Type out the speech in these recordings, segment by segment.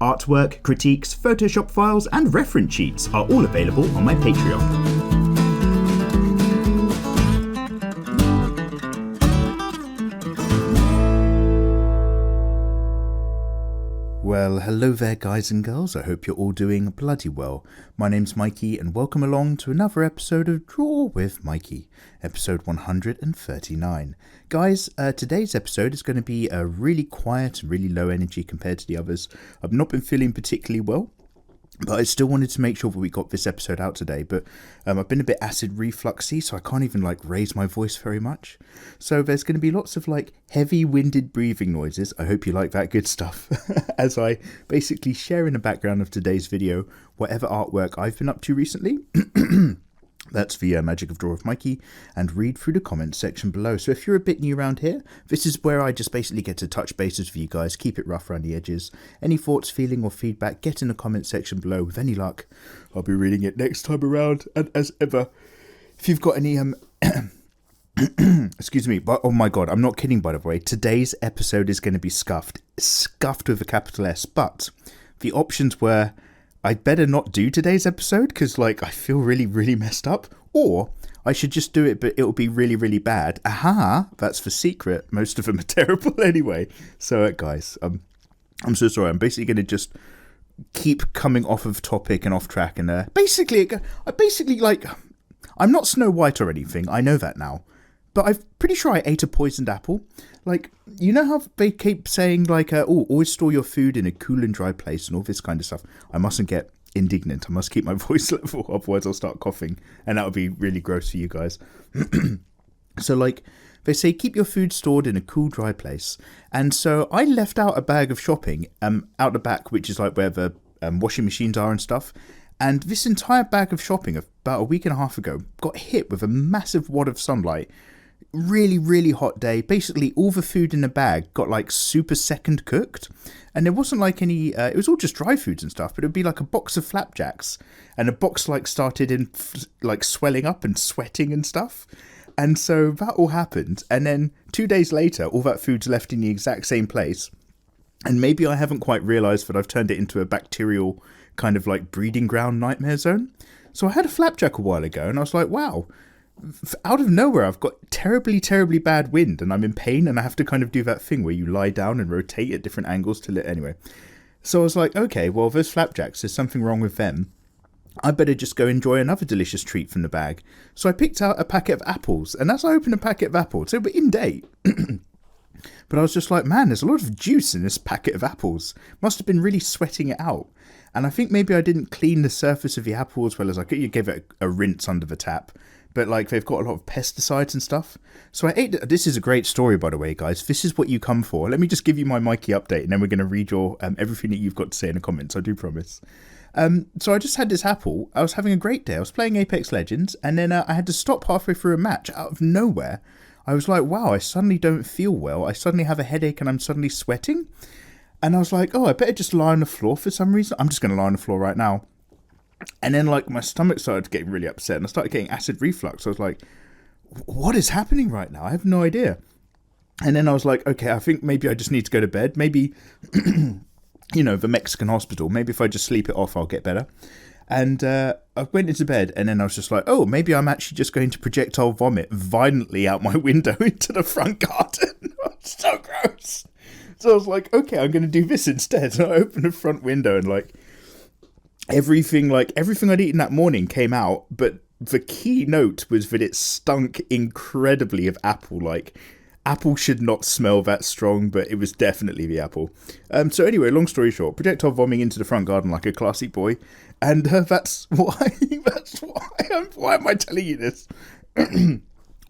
Artwork, critiques, Photoshop files, and reference sheets are all available on my Patreon. Well, hello there guys and girls, I hope you're all doing bloody well. My name's Mikey and welcome along to another episode of Draw with Mikey, episode 139. Guys, today's episode is going to be really quiet and really low energy compared to the others. I've not been feeling particularly well, but I still wanted to make sure that we got this episode out today, but I've been a bit acid refluxy, so I can't even raise my voice very much. So there's going to be lots of heavy winded breathing noises. I hope you like that good stuff. As I basically share in the background of today's video whatever artwork I've been up to recently. That's the magic of Draw with Mikey, and read through the comments section below. So if you're a bit new around here, this is where I just basically get to touch bases with you guys, keep it rough around the edges. Any thoughts, feeling or feedback, get in the comment section below. With any luck, I'll be reading it next time around. And as ever, if you've got any excuse me, but oh my god, I'm not kidding by the way, today's episode is going to be scuffed with a capital S, but the options were I'd better not do today's episode because I feel really messed up, or I should just do it but it'll be really bad. Aha, that's the secret. Most of them are terrible anyway. So guys, I'm so sorry. I'm basically going to just keep coming off of topic and off track, and I'm not Snow White or anything, I know that now, but I'm pretty sure I ate a poisoned apple. You know how they keep saying always store your food in a cool and dry place and all this kind of stuff. I mustn't get indignant. I must keep my voice level, otherwise I'll start coughing, and that would be really gross for you guys. So they say keep your food stored in a cool, dry place. And so I left out a bag of shopping out the back, which is where the washing machines are and stuff. And this entire bag of shopping about a week and a half ago got hit with a massive wad of sunlight. Really hot day. Basically all the food in the bag got super second cooked, and there wasn't any it was all just dry foods and stuff, but it would be a box of flapjacks, and the box started in swelling up and sweating and stuff. And so that all happened, and then 2 days later all that food's left in the exact same place, and maybe I haven't quite realized that I've turned it into a bacterial kind of breeding ground nightmare zone. So I had a flapjack a while ago and I was like, wow, out of nowhere I've got terribly bad wind and I'm in pain, and I have to kind of do that thing where you lie down and rotate at different angles to anyway. So I was like, okay, well, those flapjacks, there's something wrong with them. I better just go enjoy another delicious treat from the bag. So I picked out a packet of apples, and as I opened a packet of apples, they were in date. But I was just like, man, there's a lot of juice in this packet of apples. Must have been really sweating it out. And I think maybe I didn't clean the surface of the apple as well as I could. You gave it a rinse under the tap. But they've got a lot of pesticides and stuff. So I ate it. This is a great story, by the way, guys. This is what you come for. Let me just give you my Mikey update, and then we're going to read your everything that you've got to say in the comments. I do promise. So I just had this apple. I was having a great day. I was playing Apex Legends, and then I had to stop halfway through a match out of nowhere. I was like, wow, I suddenly don't feel well. I suddenly have a headache, and I'm suddenly sweating. And I was like, oh, I better just lie on the floor for some reason. I'm just going to lie on the floor right now. And then my stomach started getting really upset and I started getting acid reflux. I was like, what is happening right now? I have no idea. And then I was like, okay, I think maybe I just need to go to bed. Maybe, the Mexican hospital, maybe if I just sleep it off, I'll get better. And I went into bed, and then I was just like, oh, maybe I'm actually just going to projectile vomit violently out my window into the front garden. So gross. So I was like, okay, I'm going to do this instead. And I opened the front window, and everything I'd eaten that morning came out, but the key note was that it stunk incredibly of apple. Apple should not smell that strong, but it was definitely the apple. So anyway, long story short, projectile vomiting into the front garden like a classy boy, and that's why. Why am I telling you this?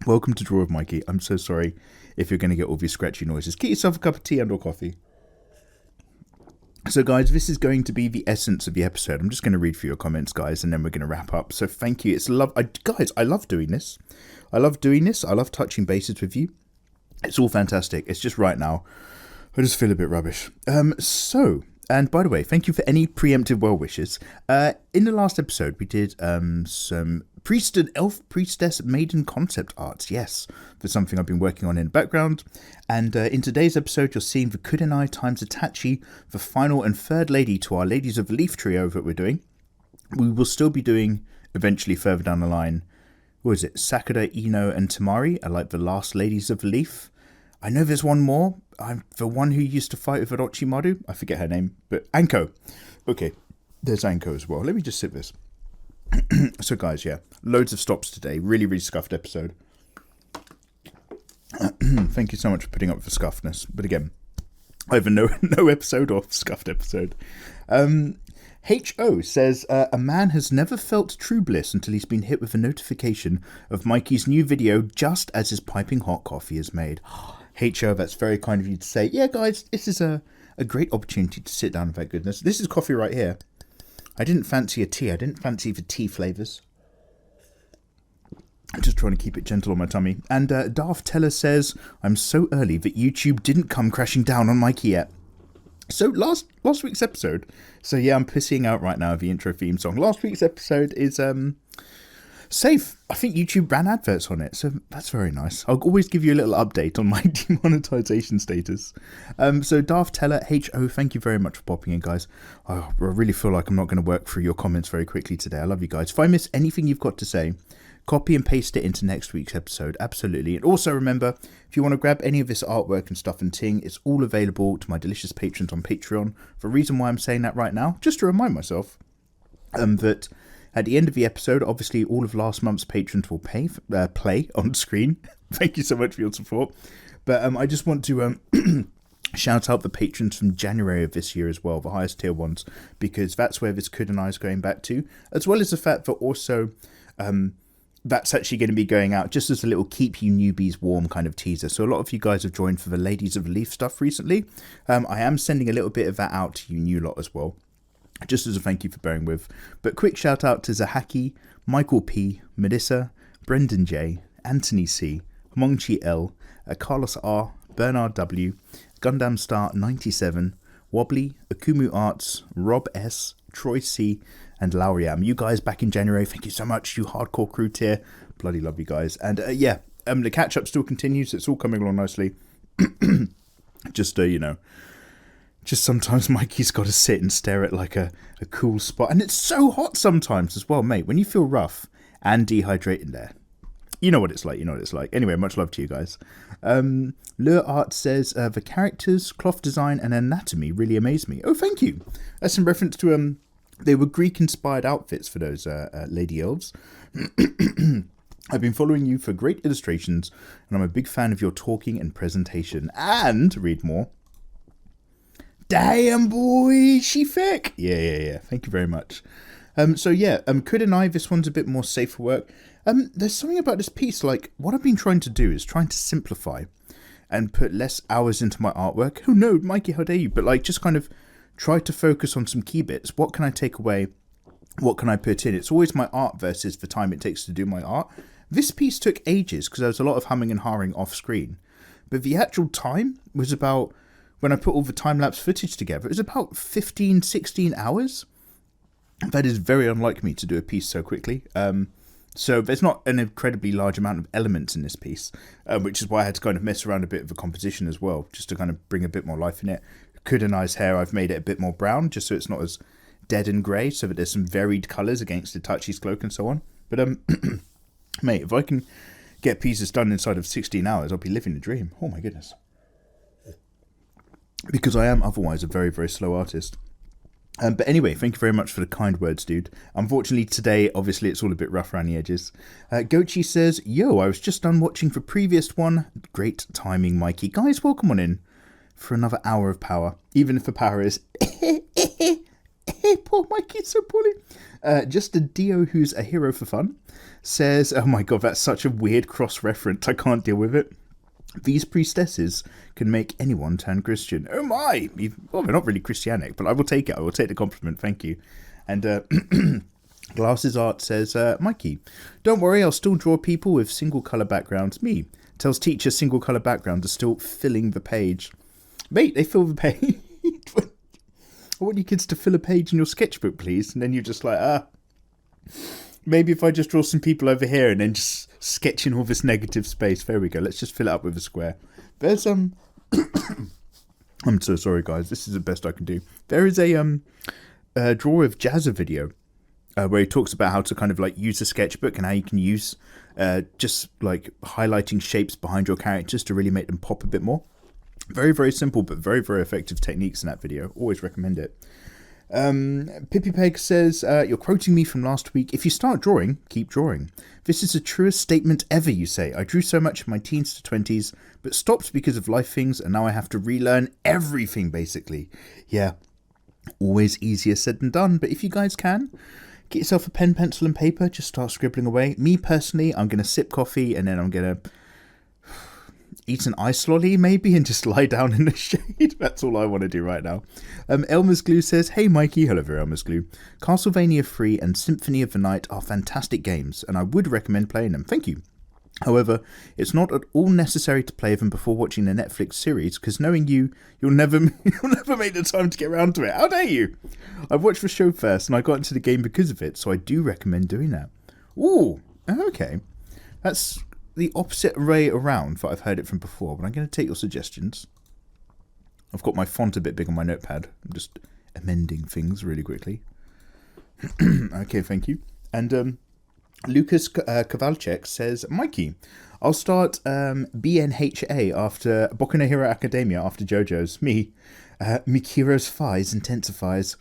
Welcome to Draw with Mikey. I'm so sorry if you're going to get all these scratchy noises. Get yourself a cup of tea and or coffee. So guys, this is going to be the essence of the episode. I'm just going to read through your comments, guys, and then we're going to wrap up. So thank you. Guys, I love doing this. I love touching bases with you. It's all fantastic. It's just right now, I just feel a bit rubbish. So And by the way, thank you for any preemptive well wishes. In the last episode, we did some priest and elf priestess maiden concept arts. Yes, for something I've been working on in the background. And in today's episode, you're seeing the KURENAI times Itachi, the final and third lady to our Ladies of the Leaf trio that we're doing. We will still be doing, eventually further down the line, what is it? Sakura, Ino, and Tamari are like the last Ladies of the Leaf. I know there's one more. I'm the one who used to fight with orochimaru. I forget her name, but Anko. Okay, there's Anko as well. Let me just sip this. So guys, yeah, loads of stops today. Really, really scuffed episode. Thank you so much for putting up with the scuffness. But again, either no episode or scuffed episode. H.O. says, a man has never felt true bliss until he's been hit with a notification of Mikey's new video just as his piping hot coffee is made. H.O., that's very kind of you to say. Yeah, guys, this is a great opportunity to sit down with that goodness. This is coffee right here. I didn't fancy a tea. I didn't fancy the tea flavours. I'm just trying to keep it gentle on my tummy. And Darth Teller says, I'm so early that YouTube didn't come crashing down on Mikey yet. So last week's episode, so yeah, I'm pissing out right now the intro theme song. Last week's episode is safe. I think YouTube ran adverts on it, so that's very nice. I'll always give you a little update on my demonetization status. So Darth Teller, H.O., thank you very much for popping in, guys. I really feel like I'm not going to work through your comments very quickly today. I love you guys. If I miss anything you've got to say, copy and paste it into next week's episode. Absolutely. And also remember, if you want to grab any of this artwork and stuff and ting, it's all available to my delicious patrons on Patreon. The reason why I'm saying that right now, just to remind myself that at the end of the episode, obviously all of last month's patrons will play on screen. Thank you so much for your support. But I just want to shout out the patrons from January of this year as well, the highest tier ones, because that's where this KURENAI is going back to, as well as the fact that also that's actually going to be going out just as a little keep you newbies warm kind of teaser. So a lot of you guys have joined for the Ladies of the Leaf stuff recently. I am sending a little bit of that out to you new lot as well, just as a thank you for bearing with. But quick shout out to Zahaki, Michael P, Melissa, Brendan J, Anthony C, Mongchi L, Carlos R, Bernard W, Gundam Star 97, Wobbly, Akumu Arts, Rob S, Troy C, and Lauriam. You guys back in January, thank you so much, you hardcore crew tier. Bloody love you guys. And yeah, the catch up still continues. It's all coming along nicely. Just just sometimes Mikey's got to sit and stare at like a cool spot, and it's so hot sometimes as well, mate. When you feel rough and dehydrated there, you know what it's like. Anyway, much love to you guys. Lure Art says, the characters, cloth design, and anatomy really amaze me. Oh, thank you. That's in reference to they were Greek-inspired outfits for those lady elves. I've been following you for great illustrations, and I'm a big fan of your talking and presentation. And, read more. Damn, boy, she thick. Yeah. Thank you very much. So, yeah, KURENAI, this one's a bit more safe for work. There's something about this piece, like, what I've been trying to do is trying to simplify and put less hours into my artwork. Oh, no, Mikey, how dare you? But, like, just kind of try to focus on some key bits. What can I take away? What can I put in? It's always my art versus the time it takes to do my art. This piece took ages because there was a lot of humming and hawing off screen. But the actual time was about, when I put all the time-lapse footage together, it was about 15, 16 hours. That is very unlike me to do a piece so quickly. So there's not an incredibly large amount of elements in this piece, which is why I had to kind of mess around a bit with the composition as well, just to kind of bring a bit more life in it. KURENAI's hair, I've made it a bit more brown, just so it's not as dead and grey, so that there's some varied colours against Itachi's cloak and so on. But, mate, if I can get pieces done inside of 16 hours, I'll be living the dream. Oh, my goodness. Because I am otherwise a very, very slow artist. But anyway, thank you very much for the kind words, dude. Unfortunately, today, obviously, it's all a bit rough around the edges. Gochi says, yo, I was just done watching the previous one. Great timing, Mikey. Guys, welcome on in for another hour of power, even if the power is poor Mikey's so poorly. Just a Dio who's a hero for fun says, oh my god, that's such a weird cross-reference, I can't deal with it. These priestesses can make anyone turn Christian. Oh my! Well, they're not really Christianic, but I will take it. I will take the compliment, thank you. And Glasses Art says, Mikey, don't worry, I'll still draw people with single colour backgrounds. Me tells teacher single colour backgrounds are still filling the page. Mate, they fill the page. I want you kids to fill a page in your sketchbook, please. And then you're just like, maybe if I just draw some people over here and then just sketch in all this negative space. There we go. Let's just fill it up with a square. There's, I'm so sorry, guys. This is the best I can do. There is a Draw of Jazza video where he talks about how to kind of like use a sketchbook and how you can use just like highlighting shapes behind your characters to really make them pop a bit more. Very, very simple, but very, very effective techniques in that video. Always recommend it. Pippi Peg says, you're quoting me from last week. If you start drawing, keep drawing. This is the truest statement ever, you say. I drew so much in my teens to 20s, but stopped because of life things, and now I have to relearn everything, basically. Yeah, always easier said than done, but if you guys can, get yourself a pen, pencil, and paper, just start scribbling away. Me, personally, I'm going to sip coffee, and then I'm going to eat an ice lolly, maybe, and just lie down in the shade. That's all I want to do right now. Elmer's Glue says, hey Mikey, hello there Elmer's Glue. Castlevania 3 and Symphony of the Night are fantastic games, and I would recommend playing them. Thank you. However, it's not at all necessary to play them before watching the Netflix series, because knowing you, you'll never make the time to get around to it. How dare you? I've watched the show first, and I got into the game because of it, so I do recommend doing that. Ooh, okay. That's the opposite way around that I've heard it from before, but I'm going to take your suggestions. I've got my font a bit big on my notepad. I'm just amending things really quickly. Okay, thank you. And Lucas Kowalczyk says, Mikey, I'll start BNHA after Boku no Hero Academia after JoJo's. Mikiro's thighs intensifies.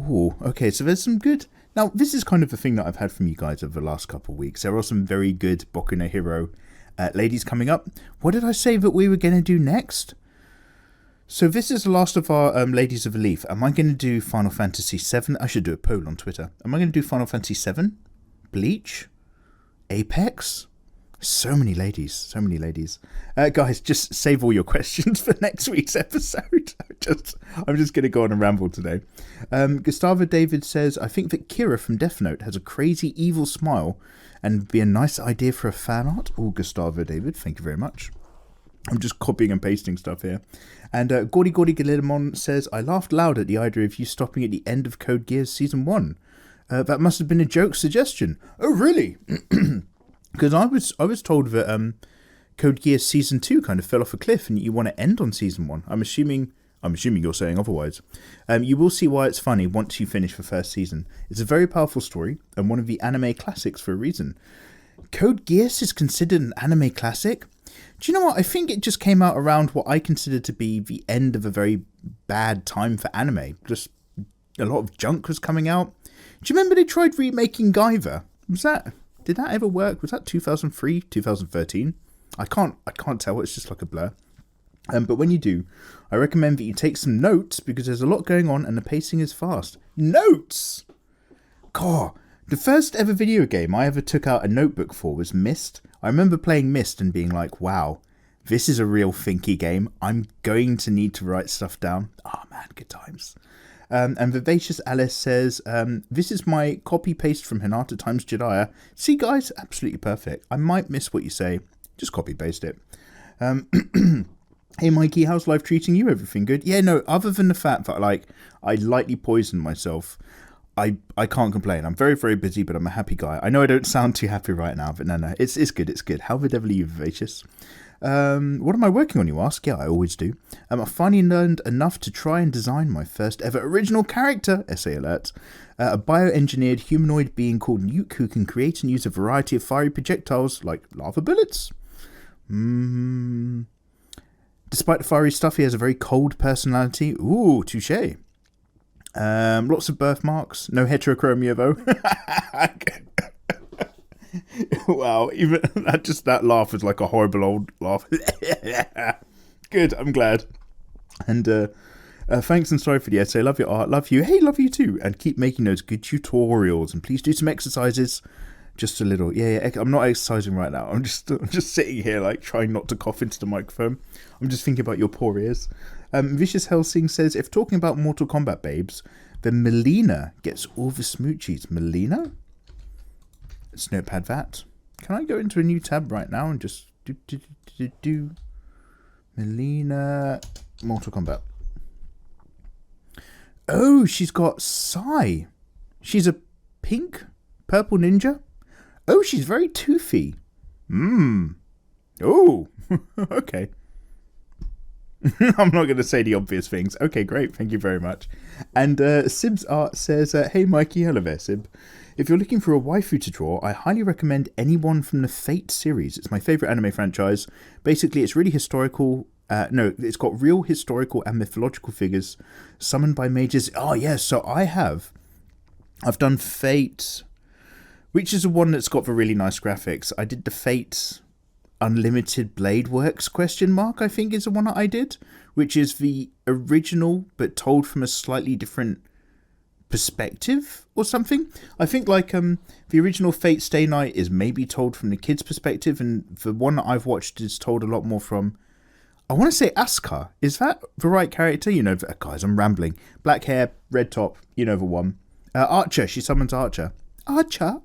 Ooh, okay, so there's some good... Now, this is kind of the thing that I've had from you guys over the last couple of weeks. There are some very good Boku no Hero ladies coming up. What did I say that we were going to do next? So this is the last of our Ladies of the Leaf. Am I going to do Final Fantasy VII? I should do a poll on Twitter. Am I going to do Final Fantasy VII? Bleach? Apex? So many ladies. So many ladies. Guys, just save all your questions for next week's episode. I'm just going to go on and ramble today. Gustavo David says, I think that Kira from Death Note has a crazy evil smile and would be a nice idea for a fan art. Oh, Gustavo David, thank you very much. I'm just copying and pasting stuff here. And Gordy Galimon says, I laughed loud at the idea of you stopping at the end of Code Geass Season 1. That must have been a joke suggestion. Oh, really? Because I was told that Code Geass Season 2 kind of fell off a cliff and you want to end on Season 1. I'm assuming you're saying otherwise. You will see why it's funny once you finish the first season. It's a very powerful story and one of the anime classics for a reason. Code Geass is considered an anime classic? Do you know what? I think it just came out around what I consider to be the end of a very bad time for anime. Just a lot of junk was coming out. Do you remember they tried remaking Guyver? Did that ever work? Was that 2003, 2013? I can't tell. It's just like a blur. But when you do, I recommend that you take some notes because there's a lot going on and the pacing is fast. Notes! God, the first ever video game I ever took out a notebook for was Myst. I remember playing Myst and being like, wow, this is a real thinky game. I'm going to need to write stuff down. Oh man, good times. And Vivacious Alice says, this is my copy-paste from Hinata Times Jiraiya. See, guys, absolutely perfect. I might miss what you say. Just copy-paste it. Hey, Mikey, how's life treating you? Everything good? Yeah, no, other than the fact that, I lightly poisoned myself, I can't complain. I'm very, very busy, but I'm a happy guy. I know I don't sound too happy right now, but no, it's good, it's good. How the devil are you, Vivacious? What am I working on, you ask? Yeah, I always do. I finally learned enough to try and design my first ever original character, essay alert, a bioengineered humanoid being called Nuke who can create and use a variety of fiery projectiles like lava bullets. Despite the fiery stuff, he has a very cold personality. Ooh, touche. Lots of birthmarks. No heterochromia, though. Wow, even that laugh is like a horrible old laugh. Good, I'm glad. And thanks and sorry for the essay. Love your art, love you. Hey, love you too. And keep making those good tutorials. And please do some exercises. Just a little. Yeah, I'm not exercising right now. I'm just sitting here trying not to cough into the microphone. I'm just thinking about your poor ears. Vicious Helsing says, if talking about Mortal Kombat babes, then Melina gets all the smoochies. Melina? Let's notepad that. Can I go into a new tab right now and just do Melina Mortal Kombat? Oh, she's got Sai. She's a purple ninja. Oh, she's very toothy. Oh, okay. I'm not going to say the obvious things. Okay, great. Thank you very much. And Sib's Art says, hey, Mikey. Hello there, Sib. If you're looking for a waifu to draw, I highly recommend anyone from the Fate series. It's my favourite anime franchise. Basically, it's really historical. It's got real historical and mythological figures summoned by mages. Oh, yes. So I've done Fate, which is the one that's got the really nice graphics. I did the Fate Unlimited Blade Works ? I think is the one that I did, which is the original but told from a slightly different perspective or something. I think like the original Fate Stay Night is maybe told from the kid's perspective, and the one that I've watched is told a lot more from, I want to say, Asuka. Is that the right character? You know, guys, I'm rambling. Black hair, red top, you know the one. Archer, she summons Archer. Archer?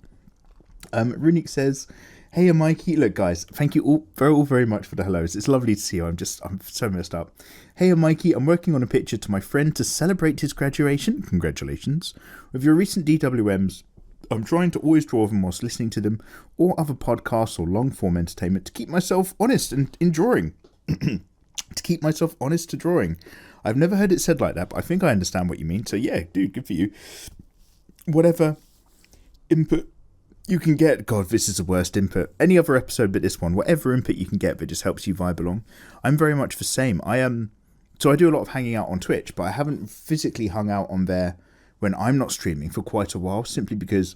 Runic says, hey, Mikey. Look, guys, thank you all very much for the hellos. It's lovely to see you. I'm so messed up. Hey, Mikey, I'm working on a picture to my friend to celebrate his graduation. Congratulations. With your recent DWMs, I'm trying to always draw them whilst listening to them or other podcasts or long-form entertainment to keep myself honest and in drawing. To keep myself honest to drawing. I've never heard it said like that, but I think I understand what you mean. So yeah, dude, good for you. Whatever input you can get. God, this is the worst input. Any other episode but this one. Whatever input you can get that just helps you vibe along. I'm very much the same. So I do a lot of hanging out on Twitch, but I haven't physically hung out on there when I'm not streaming for quite a while, simply because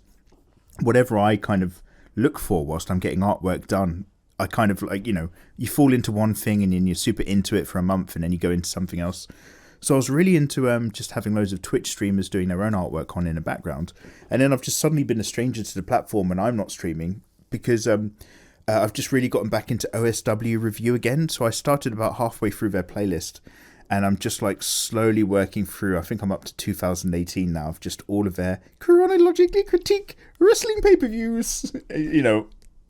whatever I kind of look for whilst I'm getting artwork done, I kind of like, you fall into one thing and then you're super into it for a month and then you go into something else. So I was really into just having loads of Twitch streamers doing their own artwork on in the background. And then I've just suddenly been a stranger to the platform when I'm not streaming because I've just really gotten back into OSW review again. So I started about halfway through their playlist and I'm just like slowly working through. I think I'm up to 2018 now of just all of their chronologically critique wrestling pay-per-views,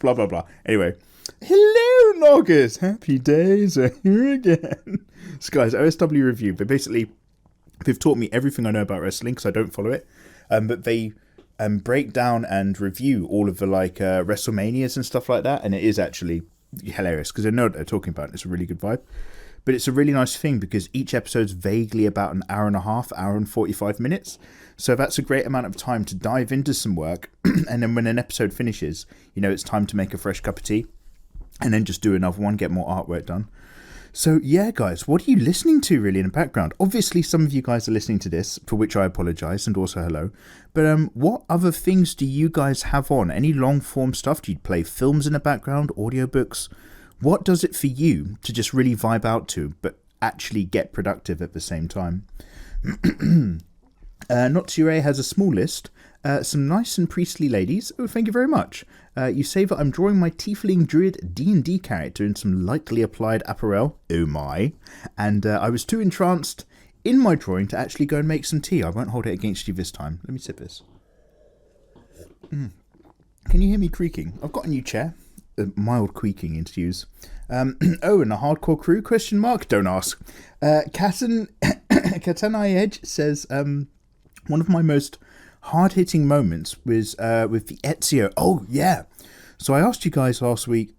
blah, blah, blah. Anyway. Hello, Noggers! Happy days are here again. So, guys, OSW review. They've taught me everything I know about wrestling because I don't follow it. But they break down and review all of the WrestleManias and stuff like that. And it is actually hilarious because they know what they're talking about. It's a really good vibe. But it's a really nice thing because each episode's vaguely about an hour and a half, hour and 45 minutes. So that's a great amount of time to dive into some work. And then when an episode finishes, it's time to make a fresh cup of tea. And then just do another one, get more artwork done. So yeah, guys, what are you listening to really in the background? Obviously, some of you guys are listening to this, for which I apologise, and also hello. But what other things do you guys have on? Any long-form stuff? Do you play films in the background, audiobooks? What does it for you to just really vibe out to, but actually get productive at the same time? Notsure has a small list. Some nice and priestly ladies. Oh, thank you very much. You say that I'm drawing my tiefling druid D&D character in some lightly applied apparel. Oh my. And I was too entranced in my drawing to actually go and make some tea. I won't hold it against you this time. Let me sip this. Can you hear me creaking? I've got a new chair. Mild creaking ensues. And a hardcore crew? ? Don't ask. Katanai Edge says, one of my most hard-hitting moments was with the Ezio. Oh, yeah. So I asked you guys last week...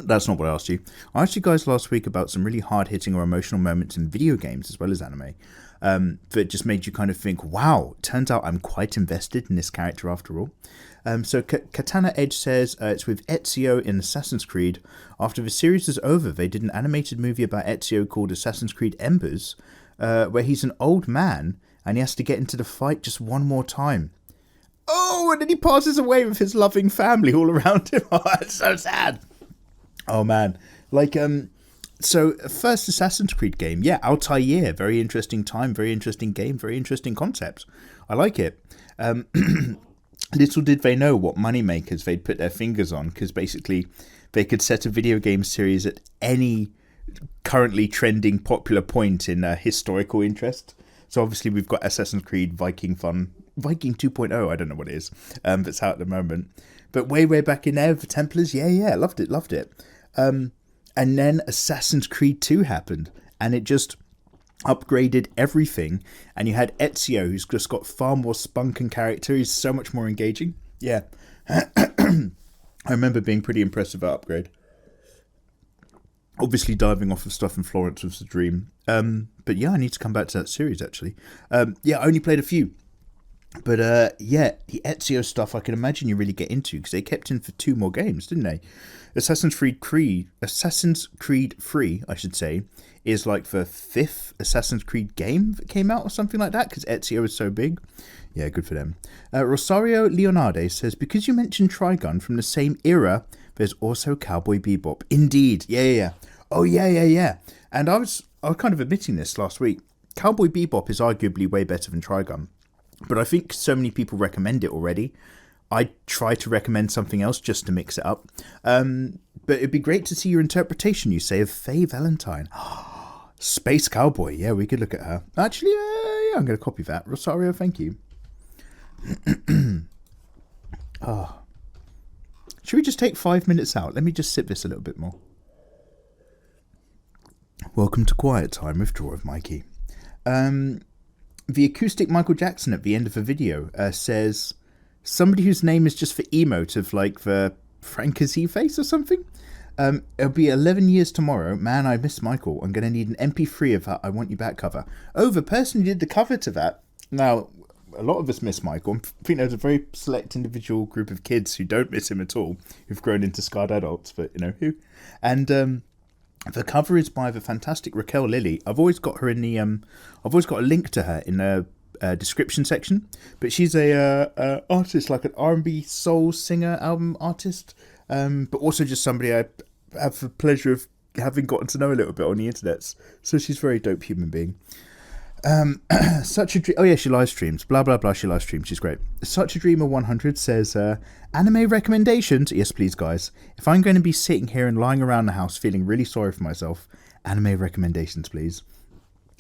That's not what I asked you. I asked you guys last week about some really hard-hitting or emotional moments in video games as well as anime that just made you kind of think, wow, turns out I'm quite invested in this character after all. So Katana Edge says it's with Ezio in Assassin's Creed. After the series is over, they did an animated movie about Ezio called Assassin's Creed Embers, where he's an old man and he has to get into the fight just one more time. Oh, and then he passes away with his loving family all around him. Oh, that's so sad. Oh, man. So, first Assassin's Creed game. Yeah, Altair. Very interesting time, very interesting game, very interesting concept. I like it. Little did they know what moneymakers they'd put their fingers on, because basically they could set a video game series at any currently trending popular point in historical interest. So obviously we've got Assassin's Creed Viking 2.0, I don't know what it is, that's out at the moment. But way back in there, the Templars, yeah, loved it. And then Assassin's Creed 2 happened, and it just upgraded everything, and you had Ezio, who's just got far more spunk and character. He's so much more engaging. Yeah. I remember being pretty impressed with that upgrade. Obviously, diving off of stuff in Florence was the dream. But yeah, I need to come back to that series, actually. Yeah, I only played a few. But yeah, the Ezio stuff I can imagine you really get into, because they kept in for 2 more games, didn't they? Assassin's Creed 3, I should say, is like the 5th Assassin's Creed game that came out or something like that, because Ezio is so big. Yeah, good for them. Rosario Leonarde says, because you mentioned Trigun from the same era, there's also Cowboy Bebop. Indeed. Yeah. Oh, yeah. And I was kind of admitting this last week. Cowboy Bebop is arguably way better than Trigun. But I think so many people recommend it already. I try to recommend something else just to mix it up. But it'd be great to see your interpretation, you say, of Faye Valentine. Space Cowboy. Yeah, we could look at her. Actually, yeah, I'm going to copy that. Rosario, thank you. Oh. Should we just take 5 minutes out? Let me just sip this a little bit more. Welcome to Quiet Time with Draw of Mikey. The acoustic Michael Jackson at the end of the video says, somebody whose name is just for emote of like the Frank-a-Z face or something. It'll be 11 years tomorrow. Man, I miss Michael. I'm going to need an MP3 of that I Want You Back cover. Oh, the person who did the cover to that. Now, a lot of us miss Michael. I think there's a very select individual group of kids who don't miss him at all, who've grown into scarred adults, but you know who. And the cover is by the fantastic Raquel Lilly. I've always got her in the I've always got a link to her in the description section. But she's a artist, like an R&B soul singer album artist, but also just somebody I have the pleasure of having gotten to know a little bit on the internet. So she's a very dope human being. Such a dream. Oh yeah, she live streams. Blah blah blah. She live streams. She's great. Such a Dreamer 100 says, anime recommendations. Yes, please, guys. If I'm going to be sitting here and lying around the house feeling really sorry for myself, anime recommendations, please.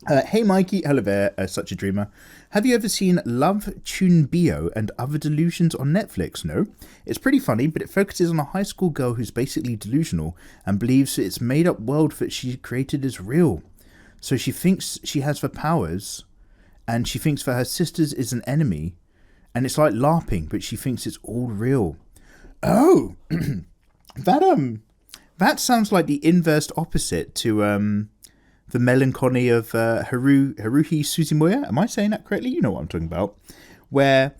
Hey Mikey, hello there. Such a Dreamer. Have you ever seen Love, Chunbyo and Other Delusions on Netflix? No. It's pretty funny, but it focuses on a high school girl who's basically delusional and believes that it's made up world that she created is real. So she thinks she has the powers, and she thinks that her sisters is an enemy, and it's like LARPing, but she thinks it's all real. Oh, that sounds like the inverse opposite to the melancholy of Haruhi Suzumiya. Am I saying that correctly? You know what I'm talking about. Where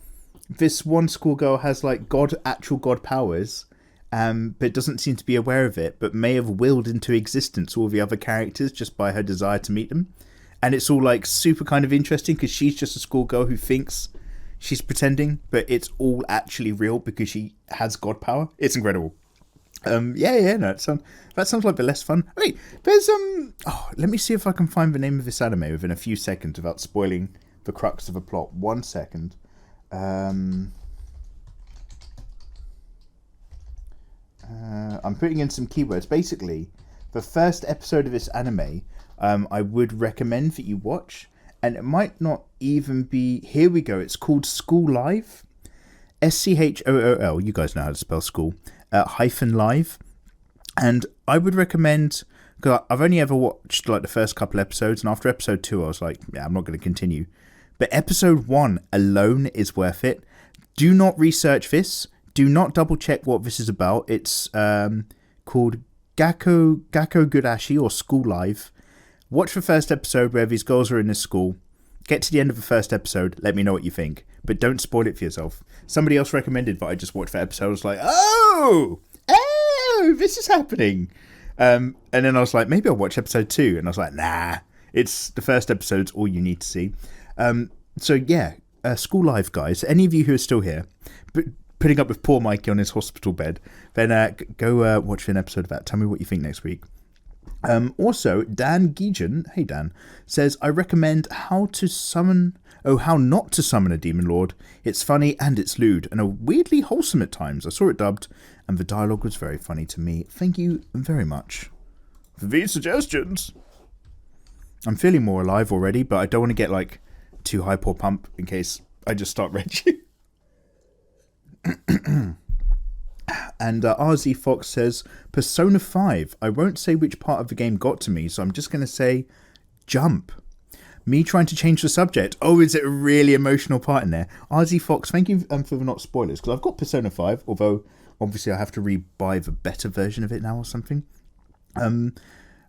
this one schoolgirl has like actual god powers, but doesn't seem to be aware of it, but may have willed into existence all the other characters just by her desire to meet them. And it's all like super kind of interesting because she's just a schoolgirl who thinks she's pretending, but it's all actually real because she has god power. It's incredible. No, that sounds like the less fun. Wait, there's let me see if I can find the name of this anime within a few seconds without spoiling the crux of a plot. 1 second. I'm putting in some keywords. Basically, the first episode of this anime, I would recommend that you watch, and it might not even be. Here we go. It's called School Live, SCHOOL. You guys know how to spell school. -live, and I would recommend. Because I've only ever watched like the first couple episodes, and after episode 2, I was like, yeah, I'm not going to continue. But episode 1 alone is worth it. Do not research this. Do not double check what this is about. It's called Gakko Gurashi, or School Live. Watch the first episode where these girls are in this school. Get to the end of the first episode. Let me know what you think. But don't spoil it for yourself. Somebody else recommended that I just watched that episode. I was like, oh, this is happening. And then I was like, maybe I'll watch episode 2. And I was like, nah, it's the first episode's all you need to see. So yeah, School Live, guys. Any of you who are still here, putting up with poor Mikey on his hospital bed, then go watch an episode of that. Tell me what you think next week. Also, Dan Gijan, hey Dan, says, I recommend how not to summon a demon lord. It's funny and it's lewd and weirdly wholesome at times. I saw it dubbed and the dialogue was very funny to me. Thank you very much for these suggestions. I'm feeling more alive already, but I don't want to get like too hype or pump in case I just start raging. And RZ Fox says, Persona 5. I won't say which part of the game got to me, so I'm just going to say jump. Me trying to change the subject. Oh, is it a really emotional part in there? RZ Fox, thank you for the not spoilers, because I've got Persona 5, although obviously I have to rebuy the better version of it now or something.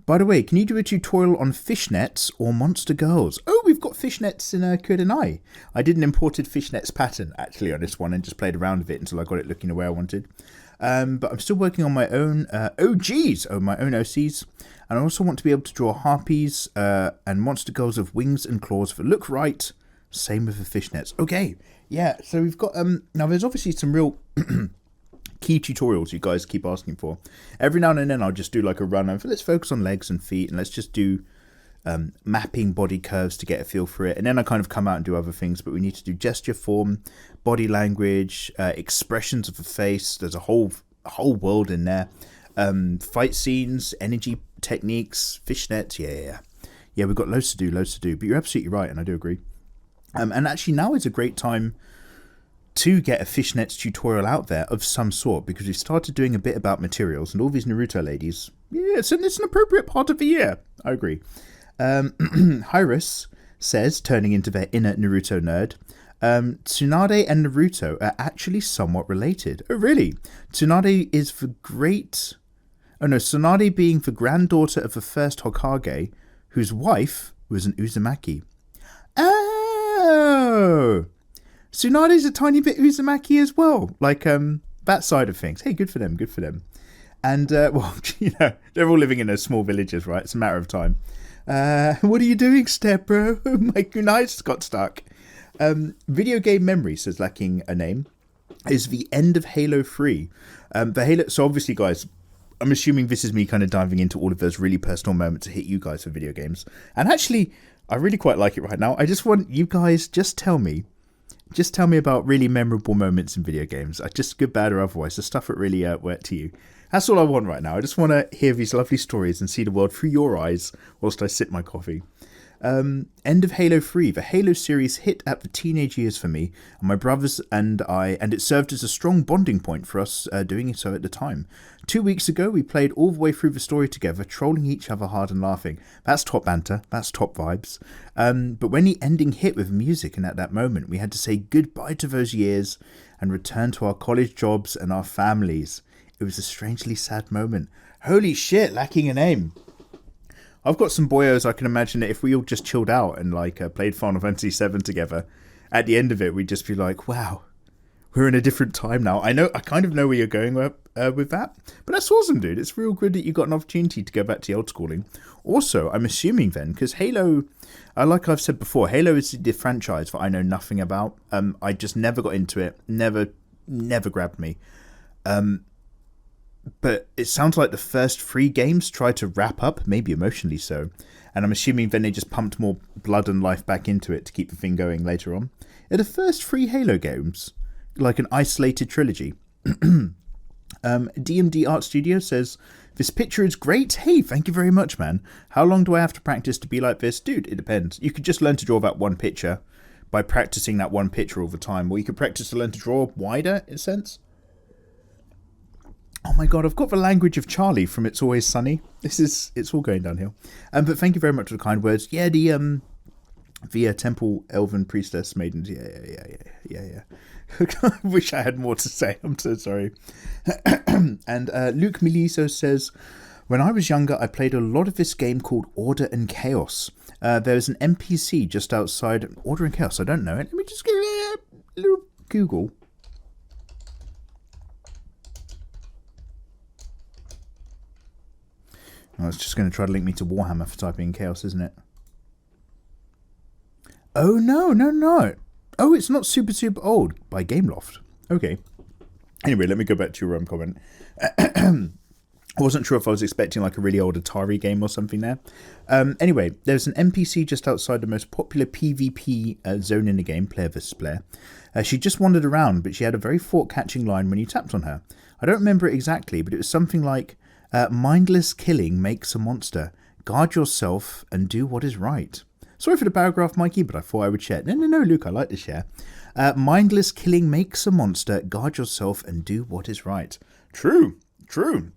By the way, can you do a tutorial on fishnets or monster girls? Oh, we've got fishnets in KURENAI. I did an imported fishnets pattern actually on this one and just played around with it until I got it looking the way I wanted. But I'm still working on my own my own OCs. And I also want to be able to draw harpies and monster girls with wings and claws that look right. Same with the fishnets. Okay, yeah, so we've got, now there's obviously some real key tutorials you guys keep asking for. Every now and then I'll just do like a run over, let's focus on legs and feet, and let's just do mapping body curves to get a feel for it. And then I kind of come out and do other things, but we need to do gesture form, body language, expressions of the face. There's a whole world in there. Fight scenes, energy techniques, fishnets, yeah, we've got loads to do, but you're absolutely right, and I do agree. And actually now is a great time to get a fishnets tutorial out there of some sort, because we've started doing a bit about materials and all these Naruto ladies. Yeah, it's an appropriate part of the year. I agree. Hyrus says, turning into their inner Naruto nerd, Tsunade and Naruto are actually somewhat related. Oh, really? Tsunade is Tsunade being the granddaughter of the first Hokage, whose wife was an Uzumaki. Oh! Tsunade's a tiny bit Uzumaki as well. Like, that side of things. Hey, good for them, good for them. And, well, you know, they're all living in those small villages, right? It's a matter of time. What are you doing, Stepbro? My kunai's got stuck. Video game memory, says lacking a name, is the end of Halo 3. So obviously, guys, I'm assuming this is me kind of diving into all of those really personal moments to hit you guys for video games. And actually, I really quite like it right now. I just want you guys, just tell me about really memorable moments in video games. Just good, bad, or otherwise, the stuff that really worked to you. That's all I want right now. I just want to hear these lovely stories and see the world through your eyes whilst I sip my coffee. End of Halo 3. The Halo series hit at the teenage years for me and my brothers and I, and it served as a strong bonding point for us doing so at the time. 2 weeks ago, we played all the way through the story together, trolling each other hard and laughing. That's top banter. That's top vibes. But when the ending hit with music, and at that moment, we had to say goodbye to those years and return to our college jobs and our families. It was a strangely sad moment. Holy shit, lacking a name. I've got some boyos. I can imagine that if we all just chilled out and like played Final Fantasy VII together, at the end of it, we'd just be like, wow, we're in a different time now. I kind of know where you're going with that, but that's awesome, dude. It's real good that you got an opportunity to go back to the old schooling. Also, I'm assuming then, because Halo, like I've said before, Halo is the franchise that I know nothing about. I just never got into it. Never grabbed me. But it sounds like the first 3 games tried to wrap up, maybe emotionally so. And I'm assuming then they just pumped more blood and life back into it to keep the thing going later on. Are the first 3 Halo games like an isolated trilogy? DMD Art Studio says, this picture is great. Hey, thank you very much, man. How long do I have to practice to be like this? Dude, it depends. You could just learn to draw that one picture by practicing that one picture all the time. Or you could practice to learn to draw wider, in a sense. Oh my god, I've got the language of Charlie from It's Always Sunny. It's all going downhill. But thank you very much for the kind words. Yeah, the Temple Elven Priestess Maidens. Yeah. I wish I had more to say. I'm so sorry. And Luke Miliso says, when I was younger, I played a lot of this game called Order and Chaos. There's an NPC just outside Order and Chaos. I don't know it. Let me just give it a little Google. Oh, it's just going to try to link me to Warhammer for typing in chaos, isn't it? Oh, no. Oh, it's not super old by Gameloft. Okay. Anyway, let me go back to your comment. I wasn't sure if I was expecting like a really old Atari game or something there. Anyway, there's an NPC just outside the most popular PvP zone in the game, player versus player. She just wandered around, but she had a very thought-catching line when you tapped on her. I don't remember it exactly, but it was something like, mindless killing makes a monster. Guard yourself and do what is right. Sorry for the paragraph, Mikey, but I thought I would share. No, Luke, I like to share. Mindless killing makes a monster. Guard yourself and do what is right. True.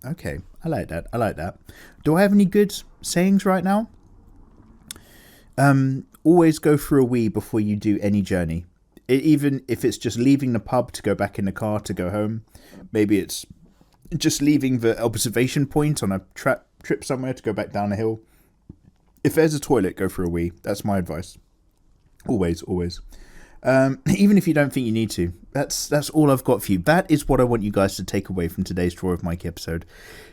Okay, I like that. Do I have any good sayings right now? always go for a wee before you do any journey. Even if it's just leaving the pub to go back in the car to go home. Maybe it's just leaving the observation point on a trip somewhere to go back down a hill. If there's a toilet, go for a wee. That's my advice. Always. Even if you don't think you need to. That's all I've got for you. That is what I want you guys to take away from today's Drawer of Mikey episode.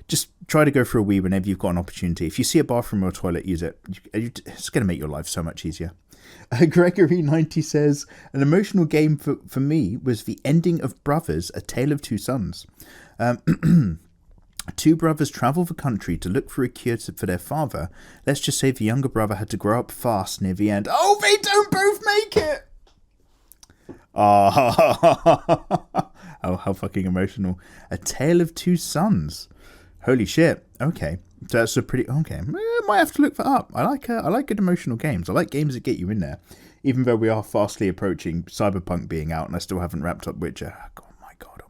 Just try to go for a wee whenever you've got an opportunity. If you see a bathroom or a toilet, use it. It's going to make your life so much easier. Gregory90 says, an emotional game for me was the ending of Brothers, A Tale of Two Sons. Two brothers travel the country to look for a cure for their father. Let's just say the younger brother had to grow up fast near the end. Oh, they don't both make it! Oh, how fucking emotional. A Tale of Two Sons. Holy shit. Okay. So that's a pretty... Okay. Might have to look that up. I like good emotional games. I like games that get you in there. Even though we are fastly approaching Cyberpunk being out and I still haven't wrapped up Witcher. Oh my god.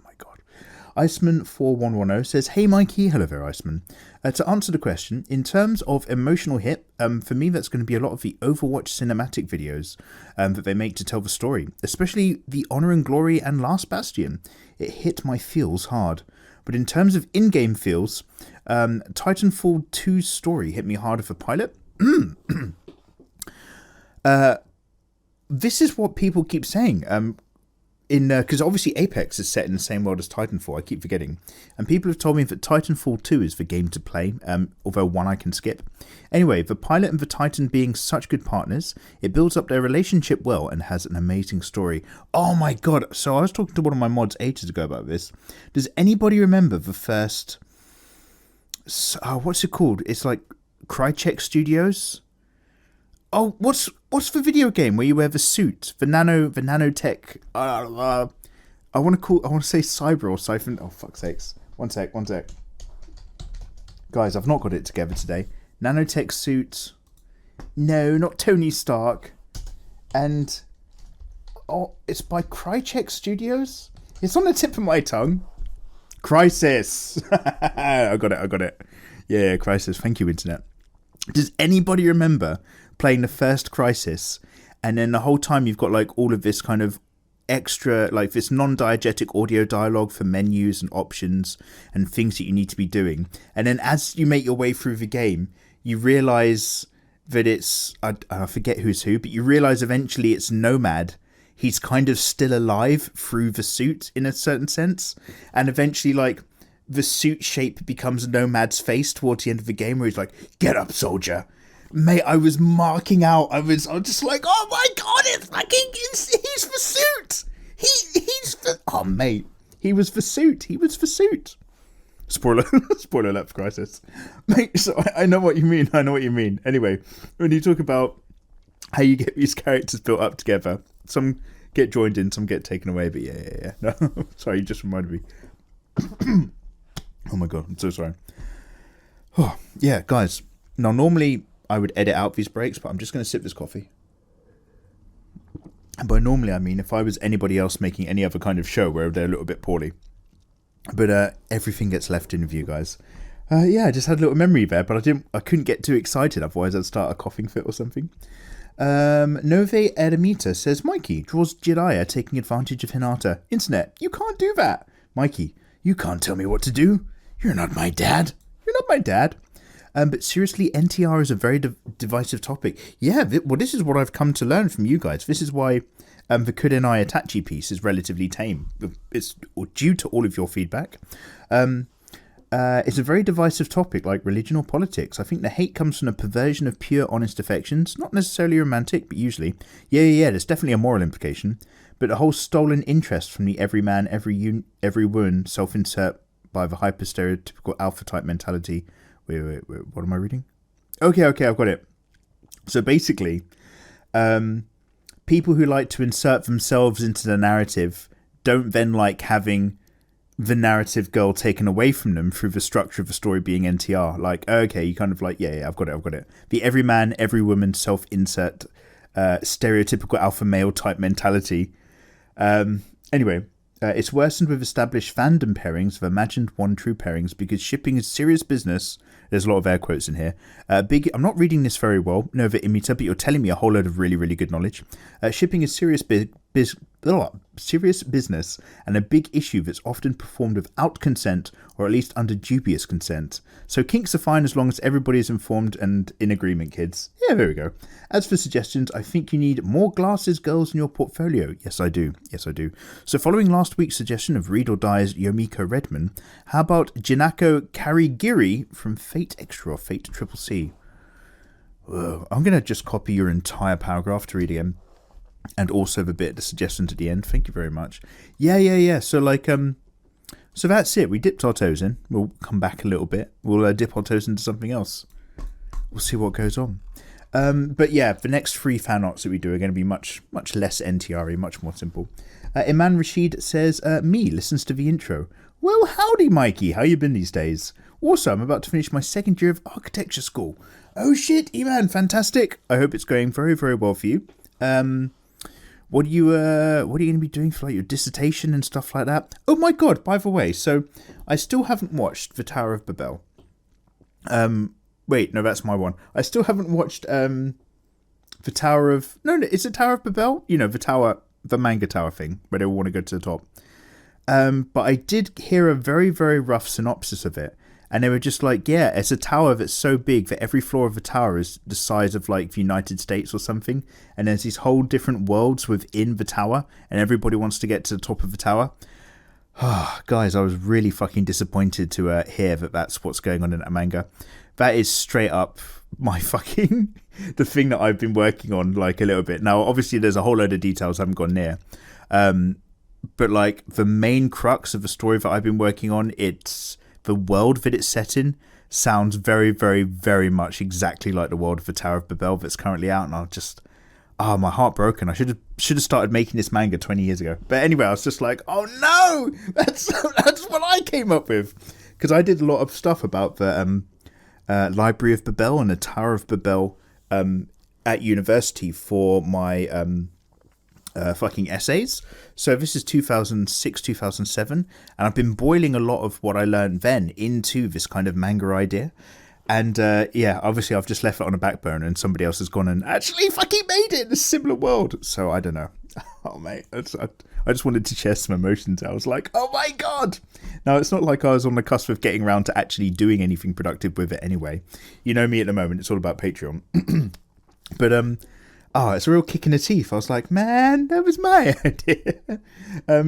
Iceman4110 says, hey Mikey. Hello there, Iceman. To answer the question, in terms of emotional hit, for me that's going to be a lot of the Overwatch cinematic videos that they make to tell the story. Especially the Honor and Glory and Last Bastion. It hit my feels hard. But in terms of in-game feels, Titanfall 2's story hit me harder for pilot. This is what people keep saying. Because obviously Apex is set in the same world as Titanfall, I keep forgetting. And people have told me that Titanfall 2 is the game to play, although one I can skip. Anyway, the pilot and the Titan being such good partners, it builds up their relationship well and has an amazing story. Oh my god, so I was talking to one of my mods ages ago about this. Does anybody remember the first... what's it called? It's like Crytek Studios? Oh, what's the video game where you wear the suit, the nanotech? I want to say Cyber or Siphon. Oh fuck's sakes! One sec, guys. I've not got it together today. Nanotech suit. No, not Tony Stark. And it's by Crytek Studios. It's on the tip of my tongue. Crysis. I got it. Yeah, Crysis. Thank you, internet. Does anybody remember playing the first Crysis, and then the whole time you've got like all of this kind of extra, like this non-diegetic audio dialogue for menus and options and things that you need to be doing, and then as you make your way through the game, you realize that it's I forget who's who, but you realize eventually it's Nomad. He's kind of still alive through the suit in a certain sense, and eventually like the suit shape becomes Nomad's face towards the end of the game, where he's like, "Get up, soldier." Mate, I was marking out. I was just like, oh my god, he's the suit. He's the... Oh, mate. He was the suit. Spoiler alert for Crisis. Mate, so I know what you mean. Anyway, when you talk about how you get these characters built up together, some get joined in, some get taken away, but yeah. No, sorry, you just reminded me. Oh my god, I'm so sorry. Oh, yeah, guys. Now, normally I would edit out these breaks, but I'm just going to sip this coffee. And by normally, I mean if I was anybody else making any other kind of show where they're a little bit poorly. But everything gets left in with you guys. Yeah, I just had a little memory there, but I couldn't get too excited, otherwise I'd start a coughing fit or something. Nove Eremita says, Mikey, draws Jiraiya taking advantage of Hinata. Internet, you can't do that. Mikey, you can't tell me what to do. You're not my dad. But seriously, NTR is a very divisive topic. Yeah, this is what I've come to learn from you guys. This is why the Kurenai Itachi piece is relatively tame. It's due to all of your feedback. It's a very divisive topic, like religion or politics. I think the hate comes from a perversion of pure, honest affections. Not necessarily romantic, but usually. Yeah, there's definitely a moral implication. But a whole stolen interest from the every man, every woman self-insert by the hyper-stereotypical alpha-type mentality. Wait, what am I reading? Okay, I've got it. So basically, people who like to insert themselves into the narrative don't then like having the narrative goal taken away from them through the structure of the story being NTR. Like, okay, you kind of like, yeah, I've got it. The every man, every woman self-insert stereotypical alpha male type mentality. Anyway, It's worsened with established fandom pairings of imagined one true pairings because shipping is serious business. There's a lot of air quotes in here. I'm not reading this very well, Nova Imita, but you're telling me a whole load of really, really good knowledge. Shipping is serious business and a big issue that's often performed without consent or at least under dubious consent. So kinks are fine as long as everybody is informed and in agreement, kids. Yeah, there we go. As for suggestions, I think you need more glasses girls in your portfolio. Yes, I do. So following last week's suggestion of Read or Die's Yomiko Redman, how about Jinako Karigiri from Fate Extra or Fate Triple C? Whoa, I'm going to just copy your entire paragraph to read again. And also the bit, the suggestion at the end. Thank you very much. Yeah. So so that's it. We dipped our toes in. We'll come back a little bit. We'll dip our toes into something else. We'll see what goes on. But yeah, the next 3 fan arts that we do are going to be much less NTR-y, much more simple. Iman Rashid says, me listens to the intro. Well, howdy, Mikey. How you been these days? Also, I'm about to finish my 2nd year of architecture school. Oh shit, Iman, fantastic. I hope it's going very, very well for you. What are you going to be doing for like your dissertation and stuff like that? Oh my god, by the way, so I still haven't watched The Tower of Babel. Wait, no, that's my one. I still haven't watched The Tower of... No, is it Tower of Babel? You know, the manga tower thing, where they all want to go to the top. But I did hear a very, very rough synopsis of it. And they were just like, yeah, it's a tower that's so big that every floor of the tower is the size of like the United States or something. And there's these whole different worlds within the tower. And everybody wants to get to the top of the tower. Guys, I was really fucking disappointed to hear that that's what's going on in that manga. That is straight up my fucking... the thing that I've been working on like a little bit. Now, obviously, there's a whole load of details I haven't gone near. But like the main crux of the story that I've been working on, it's... the world that it's set in sounds very, very, very much exactly like the world of the Tower of Babel that's currently out, and I'll just... my heart broken. I should have started making this manga 20 years ago. But anyway, I was just like, oh no! That's what I came up with! Because I did a lot of stuff about the Library of Babel and the Tower of Babel at university for my fucking essays. So this is 2006, 2007, and I've been boiling a lot of what I learned then into this kind of manga idea. And yeah, obviously I've just left it on a back burner and somebody else has gone and actually fucking made it in a similar world. So I don't know. Oh mate, I just wanted to share some emotions. I was like, oh my god. Now it's not like I was on the cusp of getting around to actually doing anything productive with it anyway. You know me at the moment, it's all about Patreon. But it's a real kick in the teeth. I was like, man, that was my idea.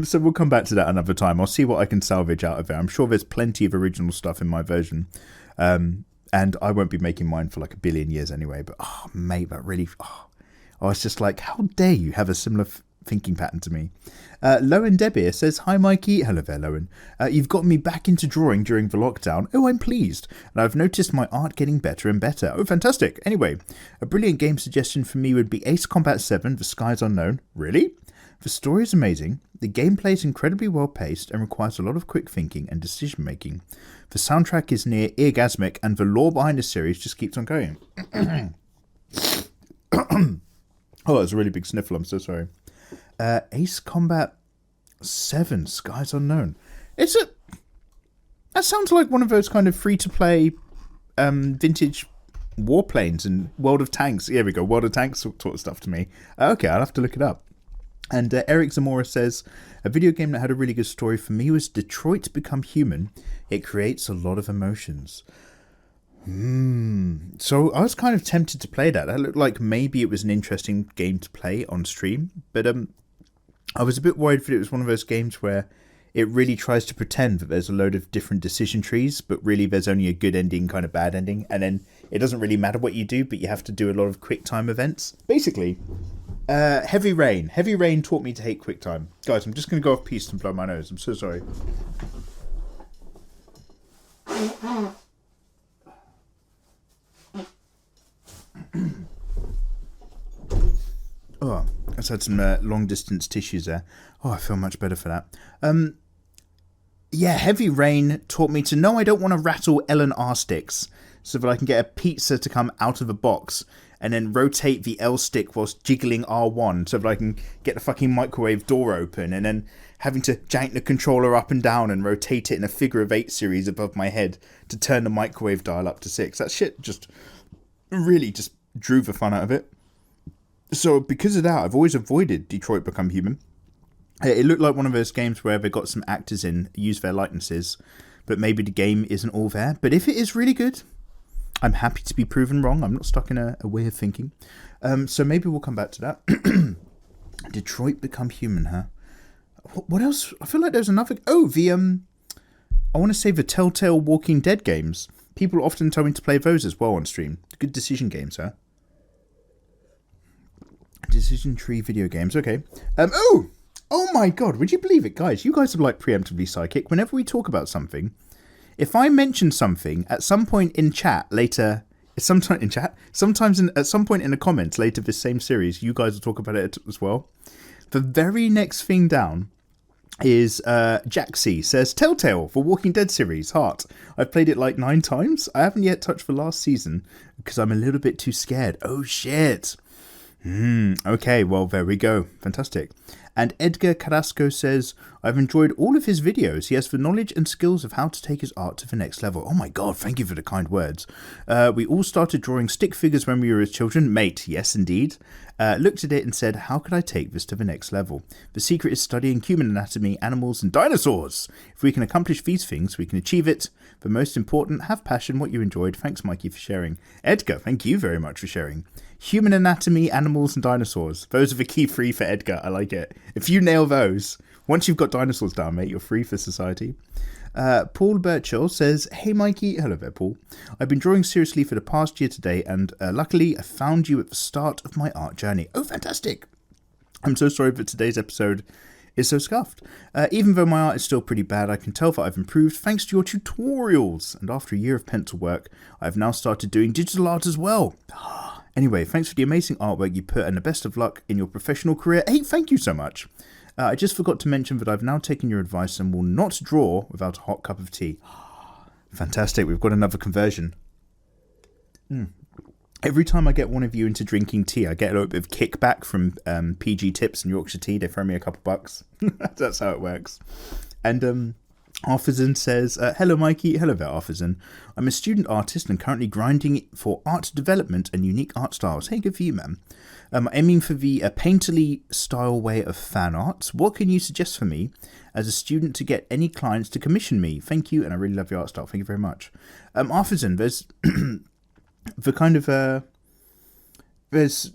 So we'll come back to that another time. I'll see what I can salvage out of it. I'm sure there's plenty of original stuff in my version. And I won't be making mine for like a billion years anyway. But, mate, that really... I was just like, how dare you have a similar thinking pattern to me. Lowen Debir says, hi Mikey. Hello there, Lowen. You've gotten me back into drawing during the lockdown. Oh, I'm pleased. And I've noticed my art getting better and better. Oh, fantastic. Anyway, a brilliant game suggestion for me would be Ace Combat 7, The Skies Unknown. Really? The story is amazing. The gameplay is incredibly well paced and requires a lot of quick thinking and decision making. The soundtrack is near orgasmic and the lore behind the series just keeps on going. Oh, that was a really big sniffle. I'm so sorry. Ace Combat 7, Skies Unknown. That sounds like one of those kind of free-to-play vintage warplanes and World of Tanks. Here we go, World of Tanks sort of stuff to me. Okay, I'll have to look it up. And Eric Zamora says, a video game that had a really good story for me was Detroit Become Human. It creates a lot of emotions. So I was kind of tempted to play that. That looked like maybe it was an interesting game to play on stream. But I was a bit worried that it was one of those games where it really tries to pretend that there's a load of different decision trees, but really there's only a good ending, kind of bad ending. And then it doesn't really matter what you do, but you have to do a lot of quick time events. Basically, Heavy Rain. Heavy Rain taught me to hate quick time. Guys, I'm just going to go off piste and blow my nose. I'm so sorry. Oh, I just had some long distance tissues there. Oh, I feel much better for that. Yeah, Heavy Rain taught me to know I don't want to rattle Ellen R sticks so that I can get a pizza to come out of a box and then rotate the L stick whilst jiggling R1 so that I can get the fucking microwave door open, and then having to jank the controller up and down and rotate it in a figure of 8 series above my head to turn the microwave dial up to 6. That shit just really just drew the fun out of it. So because of that, I've always avoided Detroit Become Human. It looked like one of those games where they got some actors in, use their likenesses, but maybe the game isn't all there. But if it is really good, I'm happy to be proven wrong. I'm not stuck in a way of thinking. So maybe we'll come back to that. Detroit Become Human, huh? What else? I feel like there's another... Oh, I want to say the Telltale Walking Dead games. People often tell me to play those as well on stream. Good decision games, huh? Decision tree video games. Okay. Oh my god, would you believe it, guys? You guys are like preemptively psychic. Whenever we talk about something, if I mention something at some point in chat later, at some point in the comments later this same series, you guys will talk about it as well. The very next thing down is Jaxie says, Telltale for Walking Dead series, heart. I've played it like 9 times. I haven't yet touched the last season because I'm a little bit too scared. Oh shit. Okay, well, there we go. Fantastic. And Edgar Carrasco says, I've enjoyed all of his videos. He has the knowledge and skills of how to take his art to the next level. Oh my god, thank you for the kind words. We all started drawing stick figures when we were as children. Mate, yes indeed. Looked at it and said, how could I take this to the next level? The secret is studying human anatomy, animals and dinosaurs. If we can accomplish these things, we can achieve it. The most important, have passion, what you enjoyed. Thanks, Mikey, for sharing. Edgar, thank you very much for sharing. Human anatomy, animals and dinosaurs. Those are the key 3 for Edgar. I like it. If you nail those, once you've got dinosaurs down, mate, you're free for society. Paul Birchall says, hey Mikey, hello there Paul. I've been drawing seriously for the past year today, and luckily I found you at the start of my art journey. Oh, fantastic. I'm so sorry that today's episode is so scuffed. Even though my art is still pretty bad, I can tell that I've improved thanks to your tutorials. And after a year of pencil work, I've now started doing digital art as well. Anyway, thanks for the amazing artwork you put, and the best of luck in your professional career. Hey, thank you so much. I just forgot to mention that I've now taken your advice and will not draw without a hot cup of tea. Fantastic, we've got another conversion. Every time I get one of you into drinking tea, I get a little bit of kickback from PG Tips and Yorkshire Tea. They throw me a couple bucks. That's how it works. And Artisan says, hello Mikey, hello there Artisan. I'm a student artist and currently grinding for art development and unique art styles. Hey, good for you, man. I'm aiming for the painterly style way of fan arts. What can you suggest for me as a student to get any clients to commission me? Thank you, and I really love your art style. Thank you very much. Artisan, there's the kind of, there's,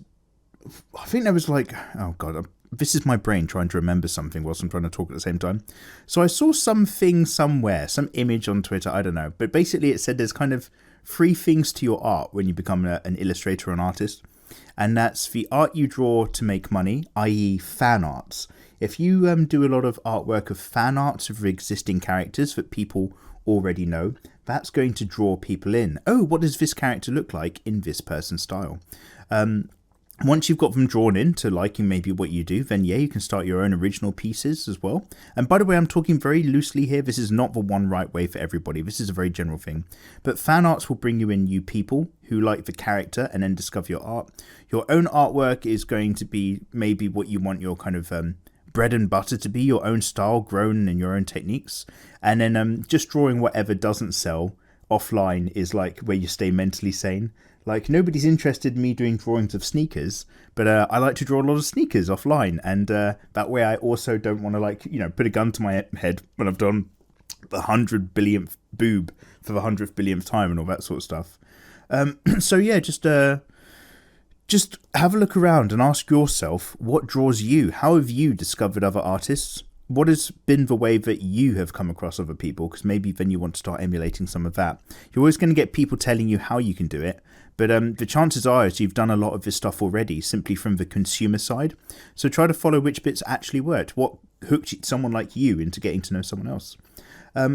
I think there was like, oh god, this is my brain trying to remember something whilst I'm trying to talk at the same time. So I saw something somewhere, some image on Twitter, I don't know. But basically it said there's kind of 3 things to your art when you become an illustrator or an artist. And that's the art you draw to make money, i.e. fan arts. If you do a lot of artwork of fan arts of existing characters that people already know, that's going to draw people in. Oh, what does this character look like in this person's style? Once you've got them drawn in to liking maybe what you do, then yeah, you can start your own original pieces as well. And by the way, I'm talking very loosely here. This is not the one right way for everybody. This is a very general thing. But fan arts will bring you in new people who like the character and then discover your art. Your own artwork is going to be maybe what you want your kind of bread and butter to be, your own style grown in your own techniques. And then just drawing whatever doesn't sell offline is like where you stay mentally sane. Like, nobody's interested in me doing drawings of sneakers, but I like to draw a lot of sneakers offline. And that way I also don't want to, like, you know, put a gun to my head when I've done the 100 billionth boob for the 100th billionth time and all that sort of stuff. So, yeah, just have a look around and ask yourself, what draws you? How have you discovered other artists? What has been the way that you have come across other people? Because maybe then you want to start emulating some of that. You're always going to get people telling you how you can do it. But the chances are is you've done a lot of this stuff already, simply from the consumer side. So try to follow which bits actually worked. What hooked someone like you into getting to know someone else?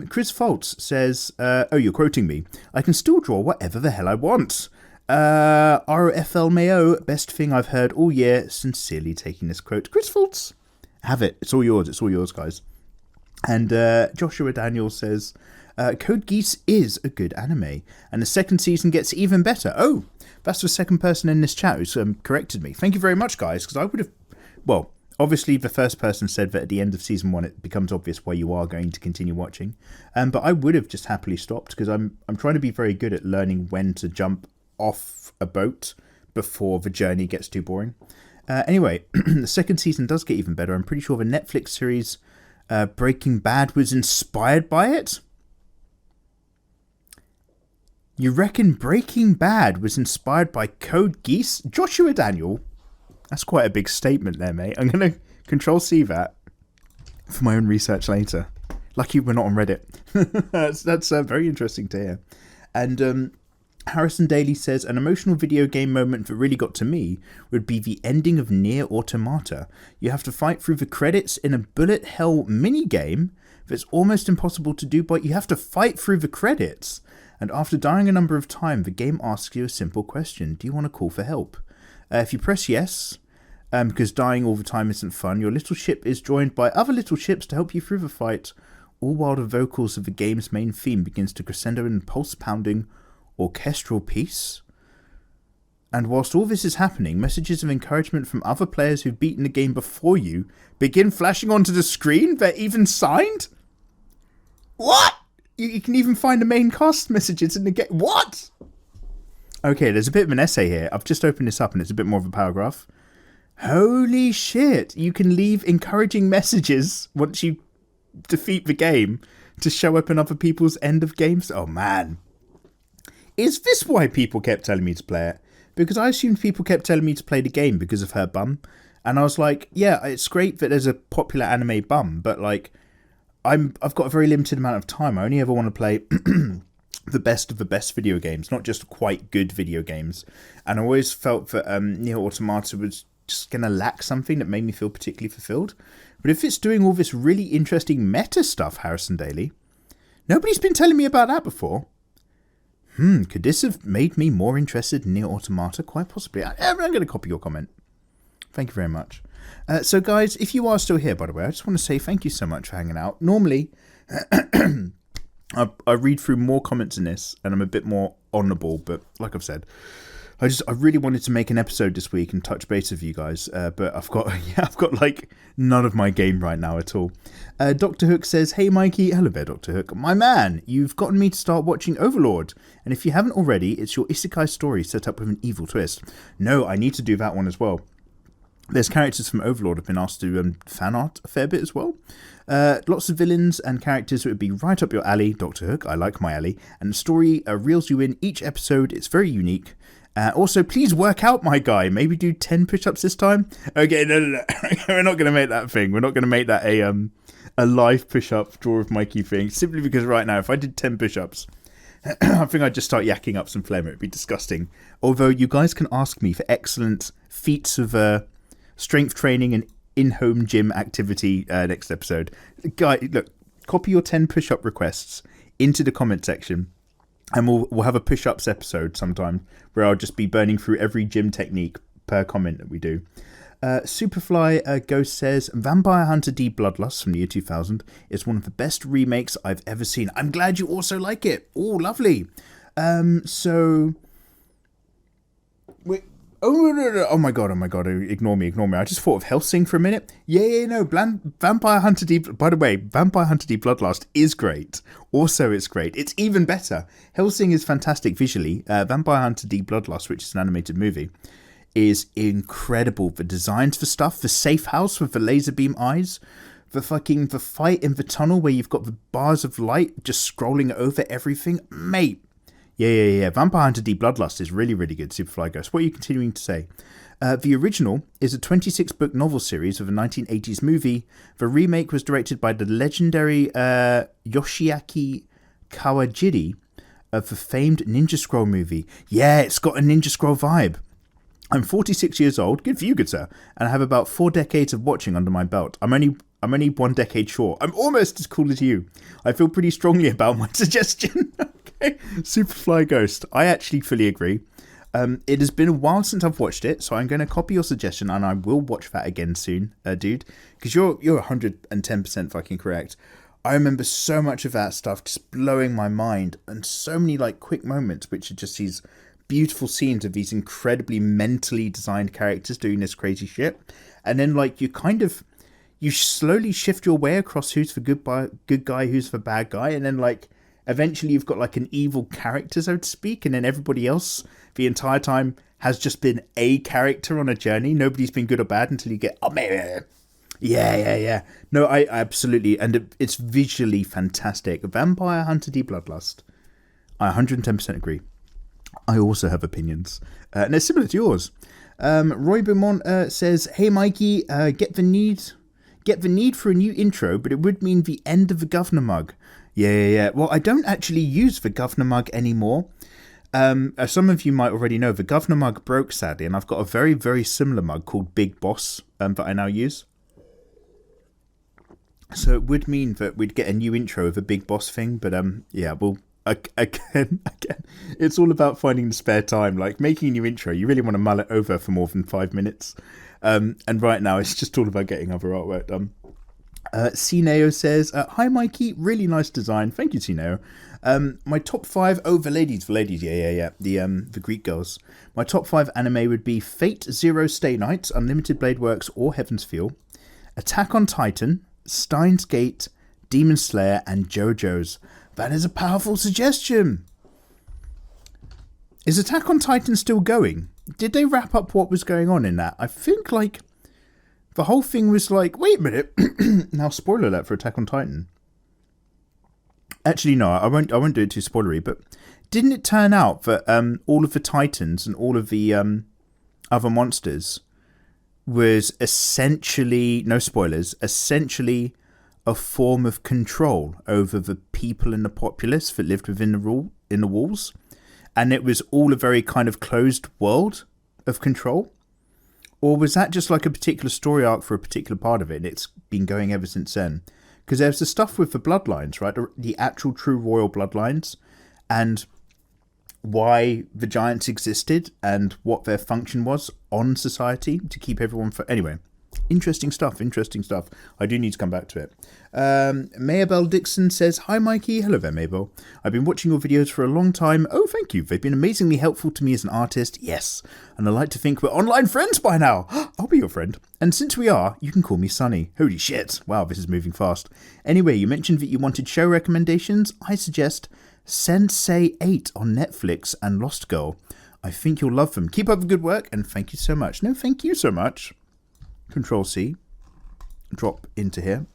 Chris Foltz says, oh, you're quoting me. I can still draw whatever the hell I want. ROFL Mayo, best thing I've heard all year. Sincerely taking this quote. Chris Foltz, have it. It's all yours. It's all yours, guys. And Joshua Daniel says, Code Geass is a good anime, and the second season gets even better. Oh, That's the second person in this chat who's corrected me. Thank you very much, guys, because I would have... Well, obviously the first person said that at the end of season 1 it becomes obvious why you are going to continue watching. But I would have just happily stopped, because I'm trying to be very good at learning when to jump off a boat before the journey gets too boring. Anyway, the second season does get even better. I'm pretty sure the Netflix series Breaking Bad was inspired by it. You reckon Breaking Bad was inspired by Code Geass? Joshua Daniel? That's quite a big statement there, mate. I'm going to Control-C that for my own research later. Lucky we're not on Reddit. that's very interesting to hear. And Harrison Daly says, an emotional video game moment that really got to me would be the ending of Nier Automata. You have to fight through the credits in a bullet hell minigame that's almost impossible to do, but you have to fight through the credits. And after dying a number of times, the game asks you a simple question. Do you want to call for help? If you press yes, because dying all the time isn't fun, your little ship is joined by other little ships to help you through the fight, all while the vocals of the game's main theme begins to crescendo in pulse-pounding orchestral piece. And whilst all this is happening, messages of encouragement from other players who've beaten the game before you begin flashing onto the screen. They're even signed? What? You can even find the main cast messages in the game. What? Okay, there's a bit of an essay here. I've just opened this up and it's a bit more of a paragraph. Holy shit. You can leave encouraging messages once you defeat the game to show up in other people's end of games. Oh, man. Is this why people kept telling me to play it? Because I assumed people kept telling me to play the game because of her bum. And I was like, yeah, it's great that there's a popular anime bum, but like, I've got a very limited amount of time. I only ever want to play the best of the best video games, not just quite good video games. And I always felt that Nier Automata was just going to lack something that made me feel particularly fulfilled. But if it's doing all this really interesting meta stuff, Harrison Daly, nobody's been telling me about that before. Could this have made me more interested in Nier Automata? Quite possibly. I'm going to copy your comment. Thank you very much. So guys, if you are still here, by the way, I just want to say thank you so much for hanging out. Normally, I read through more comments in this, and I'm a bit more on the ball, but like I've said, I really wanted to make an episode this week and touch base with you guys, but I've got like none of my game right now at all. Dr. Hook says, hey Mikey, hello there Dr. Hook, my man, you've gotten me to start watching Overlord, and if you haven't already, it's your isekai story set up with an evil twist. No, I need to do that one as well. There's characters from Overlord have been asked to do fan art a fair bit as well. Lots of villains and characters that would be right up your alley, Dr. Hook. I like my alley. And the story reels you in each episode. It's very unique. Also, please work out, my guy. Maybe do 10 push-ups this time. Okay, no. We're not going to make that thing. We're not going to make that a live push-up draw of Mikey thing. Simply because right now, if I did 10 push-ups, I think I'd just start yakking up some phlegm. It would be disgusting. Although you guys can ask me for excellent feats of strength training and in-home gym activity next episode. Guy, look, copy your 10 push-up requests into the comment section, and we'll have a push-ups episode sometime where I'll just be burning through every gym technique per comment that we do. Superfly Ghost says, Vampire Hunter D Bloodlust from the year 2000 is one of the best remakes I've ever seen. I'm glad you also like it. Oh, lovely. So... Wait. Oh my god, ignore me. I just thought of Hellsing for a minute. No, Vampire Hunter D... By the way, Vampire Hunter D Bloodlust is great. Also, it's great. It's even better. Hellsing is fantastic visually. Vampire Hunter D Bloodlust, which is an animated movie, is incredible. The designs for stuff, the safe house with the laser beam eyes, the fight in the tunnel where you've got the bars of light just scrolling over everything. Mate. Yeah. Vampire Hunter D Bloodlust is really, really good. Superfly Ghost. What are you continuing to say? The original is a 26-book novel series of a 1980s movie. The remake was directed by the legendary Yoshiaki Kawajiri of the famed Ninja Scroll movie. Yeah, it's got a Ninja Scroll vibe. I'm 46 years old. Good for you, good sir. And I have about 4 decades of watching under my belt. I'm only 1 decade short. I'm almost as cool as you. I feel pretty strongly about my suggestion. Okay. Superfly Ghost. I actually fully agree. It has been a while since I've watched it, so I'm going to copy your suggestion and I will watch that again soon, dude. Because you're 110% fucking correct. I remember so much of that stuff just blowing my mind, and so many like quick moments which are just these beautiful scenes of these incredibly mentally designed characters doing this crazy shit. And then, like, you slowly shift your way across who's the good guy, who's the bad guy. And then, like, eventually you've got, like, an evil character, so to speak. And then everybody else, the entire time, has just been a character on a journey. Nobody's been good or bad until you get, oh, man. Yeah. No, I absolutely, and it's visually fantastic. Vampire Hunter D Bloodlust. I 110% agree. I also have opinions, and they're similar to yours. Roy Beaumont says, "Hey Mikey, get the need for a new intro, but it would mean the end of the governor mug." Yeah. Well, I don't actually use the governor mug anymore. As some of you might already know, the governor mug broke sadly, and I've got a very, very similar mug called Big Boss that I now use. So it would mean that we'd get a new intro of a Big Boss thing, but yeah, well, again, it's all about finding the spare time. Like, making a new intro, you really want to mull it over for more than 5 minutes. And right now, it's just all about getting other artwork done. Cineo says, "Hi Mikey, really nice design." Thank you, Cineo. My top 5, the ladies, yeah. The Greek girls. My top 5 anime would be Fate Zero Stay Night, Unlimited Blade Works, or Heaven's Feel, Attack on Titan, Steins Gate, Demon Slayer, and JoJo's. That is a powerful suggestion. Is Attack on Titan still going? Did they wrap up what was going on in that? I think, like, the whole thing was like, wait a minute. Now, spoiler alert for Attack on Titan. Actually, no, I won't do it too spoilery, but didn't it turn out that all of the Titans and all of the other monsters was essentially, no spoilers, essentially a form of control over the people and the populace that lived within the walls, and it was all a very kind of closed world of control? Or was that just like a particular story arc for a particular part of it, and it's been going ever since then? Because there's the stuff with the bloodlines, right? The actual true royal bloodlines, and why the giants existed and what their function was on society to keep everyone anyway. Interesting stuff. I do need to come back to it. Mayabel Dixon says, "Hi Mikey." Hello there, Mabel. "I've been watching your videos for a long time." Oh, thank you. "They've been amazingly helpful to me as an artist." Yes. "And I like to think we're online friends by now." I'll be your friend. "And since we are, you can call me Sunny." Holy shit. Wow, this is moving fast. "Anyway, you mentioned that you wanted show recommendations. I suggest Sensei 8 on Netflix and Lost Girl. I think you'll love them. Keep up the good work, and thank you so much." No, thank you so much. Control C, drop into here.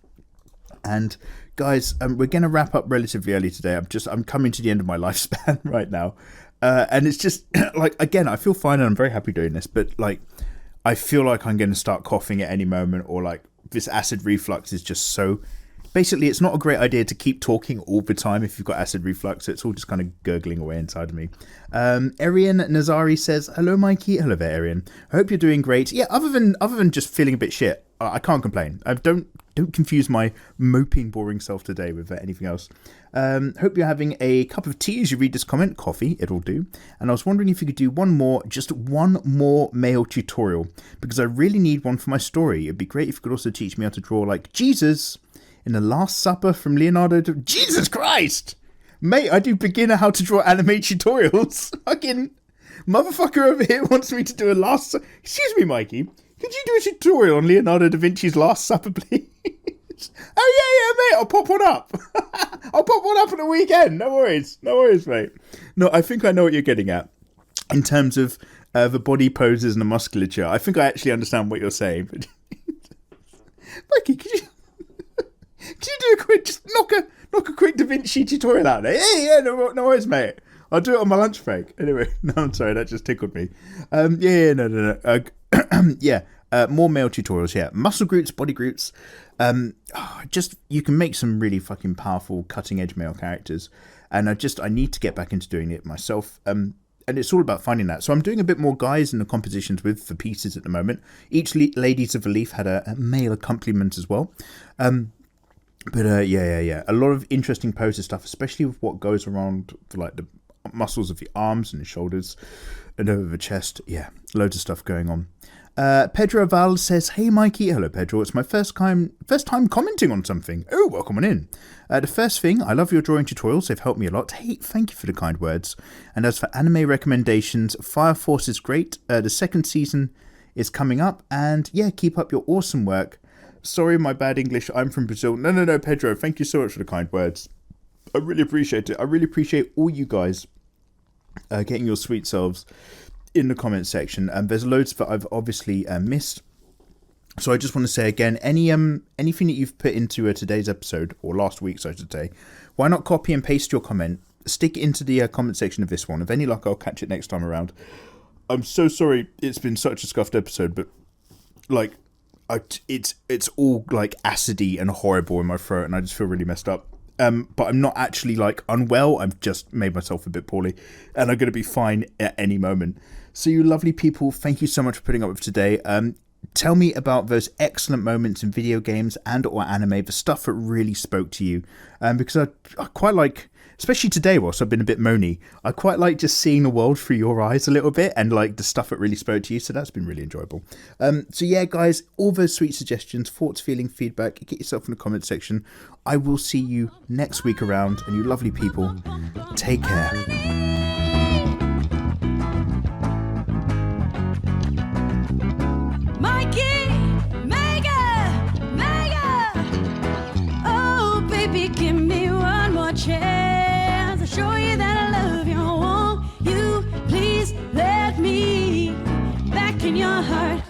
And guys, we're going to wrap up relatively early today. I'm coming to the end of my lifespan right now. And it's just like, again, I feel fine and I'm very happy doing this, but like, I feel like I'm going to start coughing at any moment, or like this acid reflux is just so, basically it's not a great idea to keep talking all the time if you've got acid reflux. So it's all just kind of gurgling away inside of me. Arian Nazari says, "Hello Mikey." Hello there, Arian. "I hope you're doing great." Yeah, other than just feeling a bit shit, I can't complain. Don't confuse my moping, boring self today with anything else. "Hope you're having a cup of tea as you read this comment." Coffee, it'll do. "And I was wondering if you could do just one more male tutorial, because I really need one for my story. It'd be great if you could also teach me how to draw like Jesus in The Last Supper from Leonardo da... Jesus Christ! Mate, I do beginner how to draw anime tutorials. Fucking motherfucker over here wants me to do a last... Excuse me, Mikey. Could you do a tutorial on Leonardo da Vinci's Last Supper, please? Oh, yeah, mate. I'll pop one up. I'll pop one up on the weekend. No worries, mate. No, I think I know what you're getting at. In terms of the body poses and the musculature, I think I actually understand what you're saying. But Mikey, could you do a quick, just knock a quick Da Vinci tutorial out there? Yeah, no worries, mate. I'll do it on my lunch break. Anyway, no, I'm sorry, that just tickled me. No. More male tutorials, yeah. Muscle glutes, body glutes. You can make some really fucking powerful, cutting-edge male characters. And I need to get back into doing it myself. And it's all about finding that. So I'm doing a bit more guys in the compositions with the pieces at the moment. Each Ladies of the Leaf had a male accompaniment as well. But a lot of interesting poses stuff, especially with what goes around for like the muscles of the arms and the shoulders and over the chest. Yeah, loads of stuff going on. Pedro Val says, "Hey Mikey." Hello Pedro, it's my first time commenting on something. Oh, welcome on in. The first thing, I love your drawing tutorials, they've helped me a lot. Hey, thank you for the kind words. And as for anime recommendations, Fire Force is great. The second season is coming up, and yeah, keep up your awesome work. Sorry, my bad English, I'm from Brazil. No, Pedro, thank you so much for the kind words. I really appreciate it. I really appreciate all you guys getting your sweet selves in the comment section. There's loads that I've obviously missed, so I just want to say again, anything that you've put into today's episode, or last week's I should say, why not copy and paste your comment, stick it into the comment section of this one. If any luck, I'll catch it next time around. I'm so sorry it's been such a scuffed episode, but like it's all like acidy and horrible in my throat, and I just feel really messed up. But I'm not actually like unwell. I've just made myself a bit poorly, and I'm going to be fine at any moment. So you lovely people, thank you so much for putting up with today. Tell me about those excellent moments in video games and or anime, the stuff that really spoke to you. Because I quite like, especially today whilst I've been a bit moany, I quite like just seeing the world through your eyes a little bit, and like the stuff that really spoke to you. So that's been really enjoyable. So yeah, guys, all those sweet suggestions, thoughts, feeling, feedback, get yourself in the comment section. I will see you next week around, and you lovely people, take care.